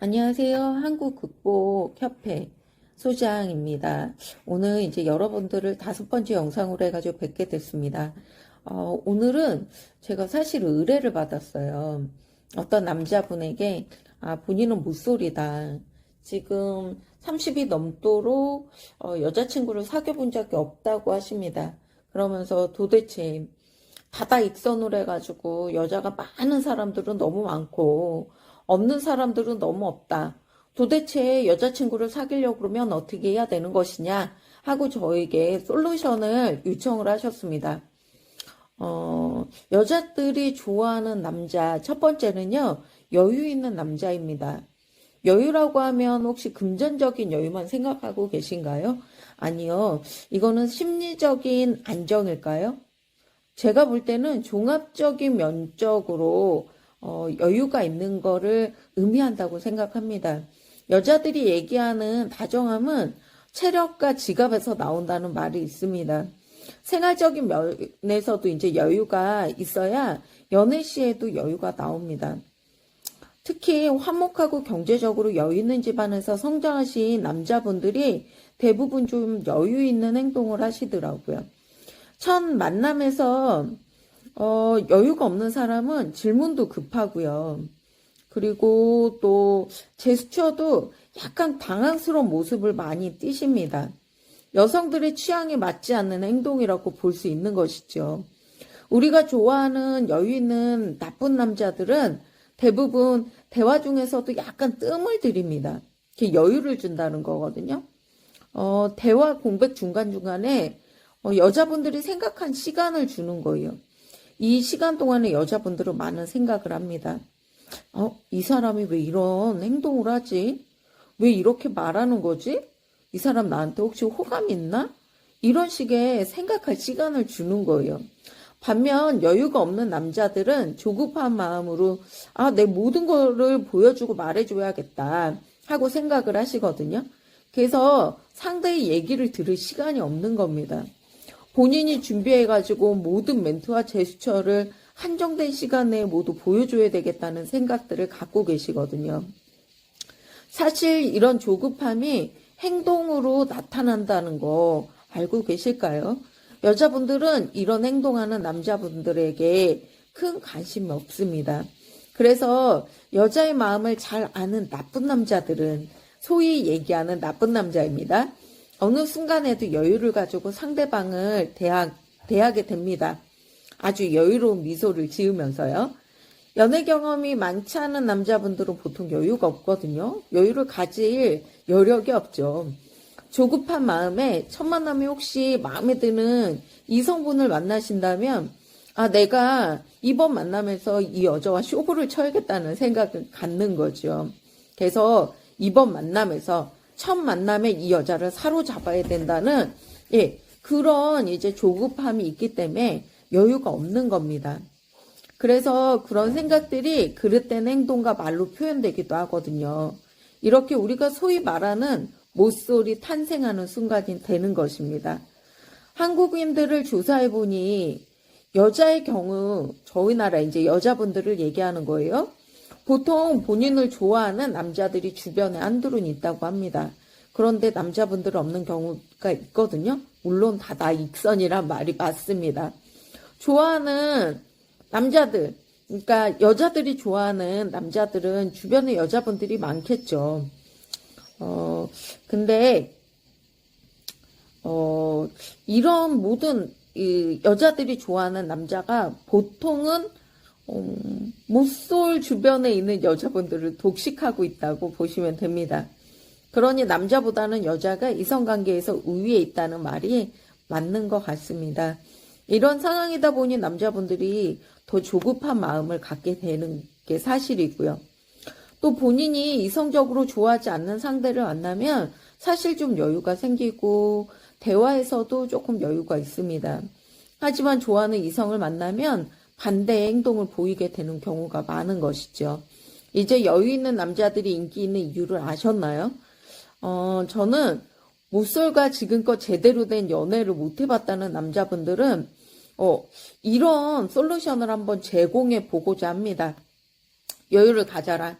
안녕하세요. 한국극복협회 소장입니다. 오늘 이제 여러분들을 5번째 영상으로 해가지고 뵙게 됐습니다. 오늘은 제가 사실 의뢰를 받았어요. 어떤 남자분에게 본인은 모쏠이다. 지금 30이 넘도록 여자친구를 사귀어 본 적이 없다고 하십니다. 그러면서 도대체 다다익선으로 해가지고 여자가 많은 사람들은 너무 많고 없는 사람들은 너무 없다. 도대체 여자친구를 사귀려고 그러면 어떻게 해야 되는 것이냐 하고 저에게 솔루션을 요청을 하셨습니다. 여자들이 좋아하는 남자 첫 번째는요, 여유 있는 남자입니다. 여유라고 하면 혹시 금전적인 여유만 생각하고 계신가요? 아니요. 이거는 심리적인 안정일까요? 제가 볼 때는 종합적인 면적으로 여유가 있는 거를 의미한다고 생각합니다. 여자들이 얘기하는 다정함은 체력과 지갑에서 나온다는 말이 있습니다. 생활적인 면에서도 이제 여유가 있어야 연애 시에도 여유가 나옵니다. 특히 화목하고 경제적으로 여유 있는 집안에서 성장하신 남자분들이 대부분 좀 여유 있는 행동을 하시더라고요. 첫 만남에서 여유가 없는 사람은 질문도 급하고요. 그리고 또 제스처도 약간 당황스러운 모습을 많이 띠십니다. 여성들의 취향에 맞지 않는 행동이라고 볼 수 있는 것이죠. 우리가 좋아하는 여유 있는 나쁜 남자들은 대부분 대화 중에서도 약간 뜸을 들입니다. 이렇게 여유를 준다는 거거든요. 대화 공백 중간중간에 여자분들이 생각한 시간을 주는 거예요. 이 시간 동안에 여자분들은 많은 생각을 합니다. 이 사람이 왜 이런 행동을 하지? 왜 이렇게 말하는 거지? 이 사람 나한테 혹시 호감 있나? 이런 식의 생각할 시간을 주는 거예요. 반면 여유가 없는 남자들은 조급한 마음으로 내 모든 거를 보여주고 말해줘야겠다 하고 생각을 하시거든요. 그래서 상대의 얘기를 들을 시간이 없는 겁니다. 본인이 준비해가지고 모든 멘트와 제스처를 한정된 시간 내에 모두 보여줘야 되겠다는 생각들을 갖고 계시거든요. 사실 이런 조급함이 행동으로 나타난다는 거 알고 계실까요? 여자분들은 이런 행동하는 남자분들에게 큰 관심이 없습니다. 그래서 여자의 마음을 잘 아는 나쁜 남자들은 소위 얘기하는 나쁜 남자입니다. 어느 순간에도 여유를 가지고 상대방을 대하게 됩니다. 아주 여유로운 미소를 지으면서요. 연애 경험이 많지 않은 남자분들은 보통 여유가 없거든요. 여유를 가질 여력이 없죠. 조급한 마음에 첫 만남에 혹시 마음에 드는 이성분을 만나신다면 내가 이번 만남에서 이 여자와 쇼부를 쳐야겠다는 생각을 갖는 거죠. 그래서 이번 만남에서 첫 만남에 이 여자를 사로잡아야 된다는 그런 이제 조급함이 있기 때문에 여유가 없는 겁니다. 그래서 그런 생각들이 그릇된 행동과 말로 표현되기도 하거든요. 이렇게 우리가 소위 말하는 모쏠이 탄생하는 순간이 되는 것입니다. 한국인들을 조사해보니 여자의 경우 저희 나라 이제 여자분들을 얘기하는 거예요. 보통 본인을 좋아하는 남자들이 주변에 한둘은 있다고 합니다. 그런데 남자분들 없는 경우가 있거든요. 물론 다다익선이란 말이 맞습니다. 좋아하는 남자들, 그러니까 여자들이 좋아하는 남자들은 주변에 여자분들이 많겠죠. 근데 이런 모든 여자들이 좋아하는 남자가 보통은 모쏠 주변에 있는 여자분들을 독식하고 있다고 보시면 됩니다. 그러니 남자보다는 여자가 이성관계에서 우위에 있다는 말이 맞는 것 같습니다. 이런 상황이다 보니 남자분들이 더 조급한 마음을 갖게 되는 게 사실이고요. 또 본인이 이성적으로 좋아하지 않는 상대를 만나면 사실 좀 여유가 생기고 대화에서도 조금 여유가 있습니다. 하지만 좋아하는 이성을 만나면 반대의 행동을 보이게 되는 경우가 많은 것이죠. 이제 여유 있는 남자들이 인기 있는 이유를 아셨나요? 저는 모쏠과 지금껏 제대로 된 연애를 못 해봤다는 남자분들은 이런 솔루션을 한번 제공해 보고자 합니다. 여유를 가져라.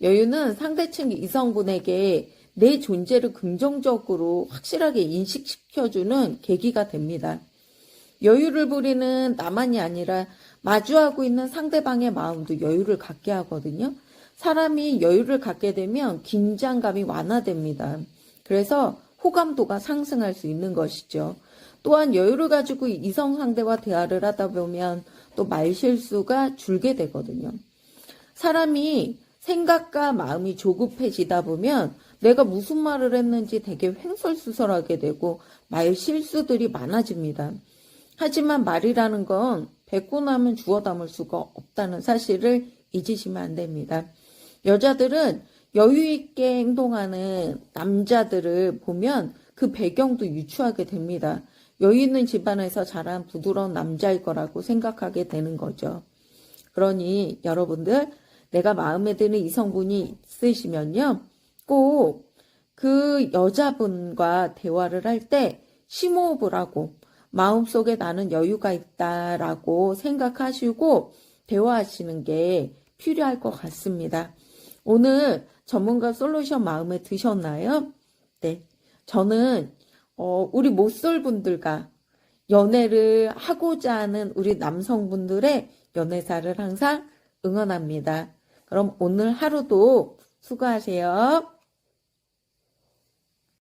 여유는 상대층 이성분에게 내 존재를 긍정적으로 확실하게 인식시켜주는 계기가 됩니다. 여유를 부리는 나만이 아니라 마주하고 있는 상대방의 마음도 여유를 갖게 하거든요. 사람이 여유를 갖게 되면 긴장감이 완화됩니다. 그래서 호감도가 상승할 수 있는 것이죠. 또한 여유를 가지고 이성 상대와 대화를 하다 보면 또 말실수가 줄게 되거든요. 사람이 생각과 마음이 조급해지다 보면 내가 무슨 말을 했는지 되게 횡설수설하게 되고 말실수들이 많아집니다. 하지만 말이라는 건 뱉고 나면 주워 담을 수가 없다는 사실을 잊으시면 안 됩니다. 여자들은 여유 있게 행동하는 남자들을 보면 그 배경도 유추하게 됩니다. 여유 있는 집안에서 자란 부드러운 남자일 거라고 생각하게 되는 거죠. 그러니 여러분들 내가 마음에 드는 이성분이 있으시면요. 꼭 그 여자분과 대화를 할 때 심호흡을 하고 마음속에 나는 여유가 있다라고 생각하시고 대화하시는 게 필요할 것 같습니다. 오늘 전문가 솔루션 마음에 드셨나요? 네. 저는 우리 못쏠분들과 연애를 하고자 하는 우리 남성분들의 연애사를 항상 응원합니다. 그럼 오늘 하루도 수고하세요.